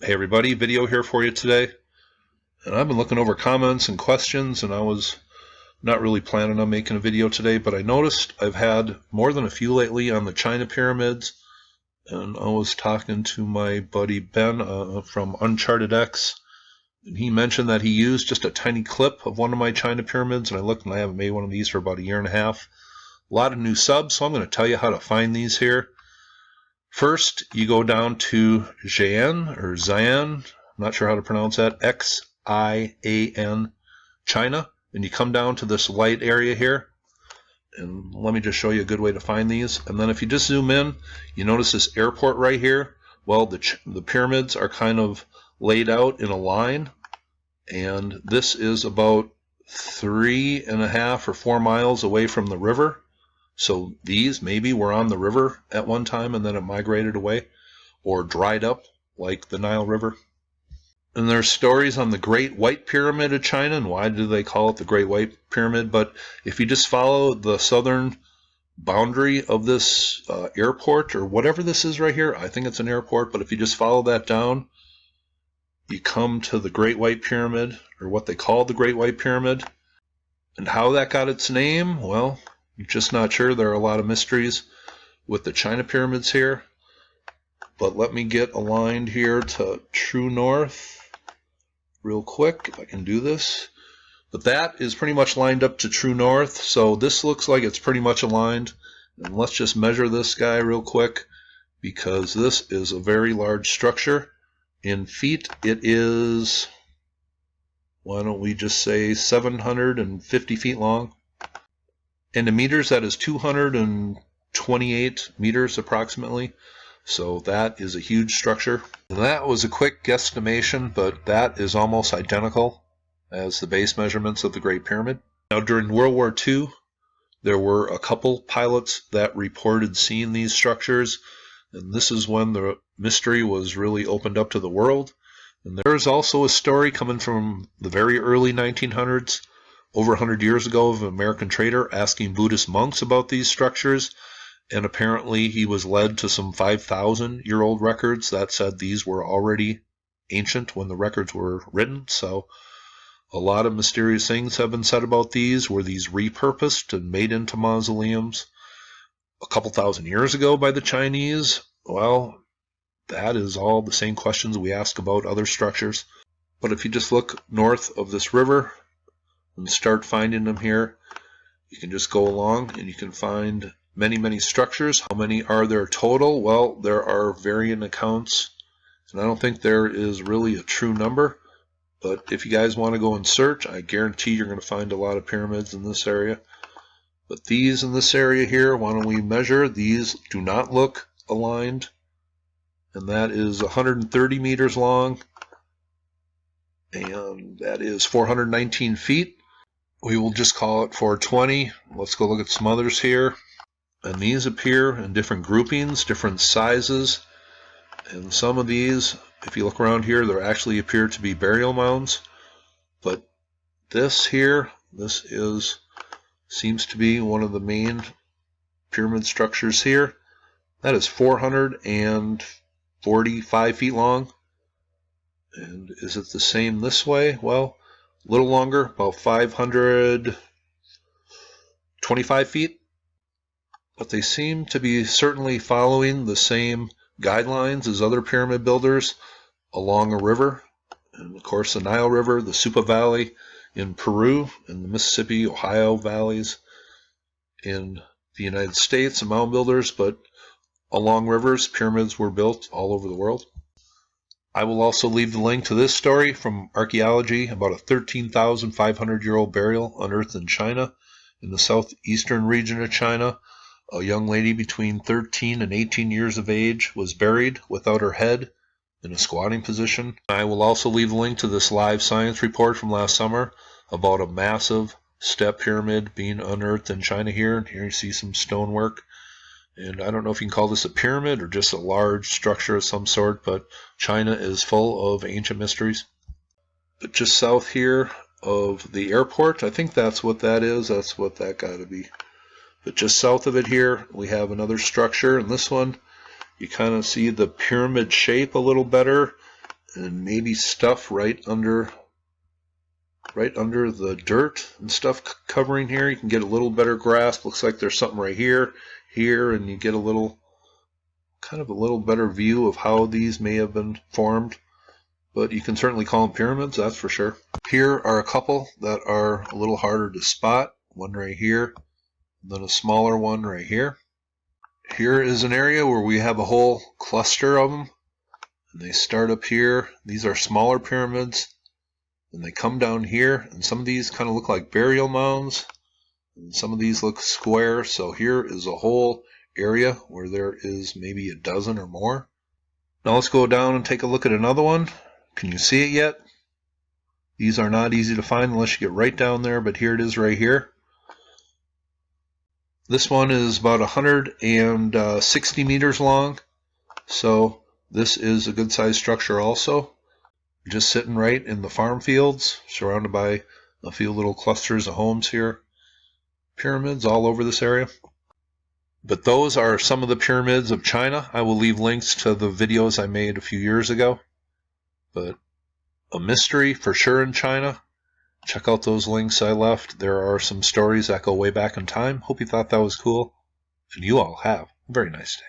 Hey everybody, video here for you today. And I've been looking over comments and questions, and I was not really planning on making a video today, but I noticed I've had more than a few lately on the China pyramids. And I was talking to my buddy Ben from Uncharted X, and he mentioned that he used just a tiny clip of one of my China pyramids, and I looked and I haven't made one of these for about a year and a half. A lot of new subs, so I'm going to tell you how to find these here. First, you go down to Xi'an, or Xi'an, I'm not sure how to pronounce that, Xi'an, China, and you come down to this light area here, and let me just show you a good way to find these. And then if you just zoom in, you notice this airport right here. Well, the pyramids are kind of laid out in a line, and this is about 3.5 or 4 miles away from the river. So these maybe were on the river at one time and then it migrated away or dried up like the Nile River. And there's stories on the Great White Pyramid of China, and why do they call it the Great White Pyramid? But if you just follow the southern boundary of this airport, or whatever this is right here, I think it's an airport, but if you just follow that down, you come to the Great White Pyramid, or what they call the Great White Pyramid. And how that got its name, well, I'm just not sure. There are a lot of mysteries with the China pyramids here. But let me get aligned here to true north real quick, if I can do this. But that is pretty much lined up to true north, so this looks like it's pretty much aligned. And let's just measure this guy real quick, because this is a very large structure. In feet, it is, why don't we just say 750 feet long. And in meters, that is 228 meters approximately. So that is a huge structure. And that was a quick guesstimation, but that is almost identical as the base measurements of the Great Pyramid. Now, during World War II, there were a couple pilots that reported seeing these structures, and this is when the mystery was really opened up to the world. And there's also a story coming from the very early 1900s, over 100 years ago, of an American trader asking Buddhist monks about these structures, and apparently he was led to some 5,000-year-old records that said these were already ancient when the records were written. So a lot of mysterious things have been said about these. Were these repurposed and made into mausoleums a couple thousand years ago by the Chinese? Well, that is all the same questions we ask about other structures. But if you just look north of this river and start finding them here, you can just go along and you can find many structures. How many are there total? Well, there are varying accounts, and I don't think there is really a true number. But if you guys want to go and search, I guarantee you're going to find a lot of pyramids in this area. But these in this area here, why don't we measure? These do not look aligned, and that is 130 meters long, and that is 419 feet. We will just call it 420. Let's go look at some others here. And these appear in different groupings, different sizes. And some of these, if you look around here, there actually appear to be burial mounds. But this here, seems to be one of the main pyramid structures here. That is 445 feet long. And is it the same this way? Well, a little longer, about 525 feet. But they seem to be certainly following the same guidelines as other pyramid builders along a river. And of course, the Nile River, the Supa Valley in Peru, and the Mississippi, Ohio valleys in the United States, and mound builders. But along rivers, pyramids were built all over the world. I will also leave the link to this story from archaeology about a 13,500-year-old burial unearthed in China, in the southeastern region of China. A young lady between 13 and 18 years of age was buried without her head in a squatting position. I will also leave a link to this live science report from last summer about a massive step pyramid being unearthed in China here. And here you see some stonework. And I don't know if you can call this a pyramid or just a large structure of some sort, but China is full of ancient mysteries. But just south here of the airport, I think that's what that is. That's what that got to be. But just south of it here, we have another structure, and this one, you kind of see the pyramid shape a little better, and maybe stuff right under the dirt and stuff covering here. You can get a little better grasp. Looks like there's something right here, and you get a little better view of how these may have been formed. But you can certainly call them pyramids, that's for sure. Here are a couple that are a little harder to spot. One right here, and then a smaller one right here. Here is an area where we have a whole cluster of them. And they start up here. These are smaller pyramids. And they come down here. And some of these kind of look like burial mounds. And some of these look square. So here is a whole area where there is maybe a dozen or more. Now let's go down and take a look at another one. Can you see it yet? These are not easy to find unless you get right down there, but here it is right here. This one is about 160 meters long, so this is a good sized structure also. Just sitting right in the farm fields, surrounded by a few little clusters of homes here. Pyramids all over this area. But those are some of the pyramids of China. I will leave links to the videos I made a few years ago. But a mystery for sure in China. Check out those links I left. There are some stories that go way back in time. Hope you thought that was cool. And you all have a very nice day.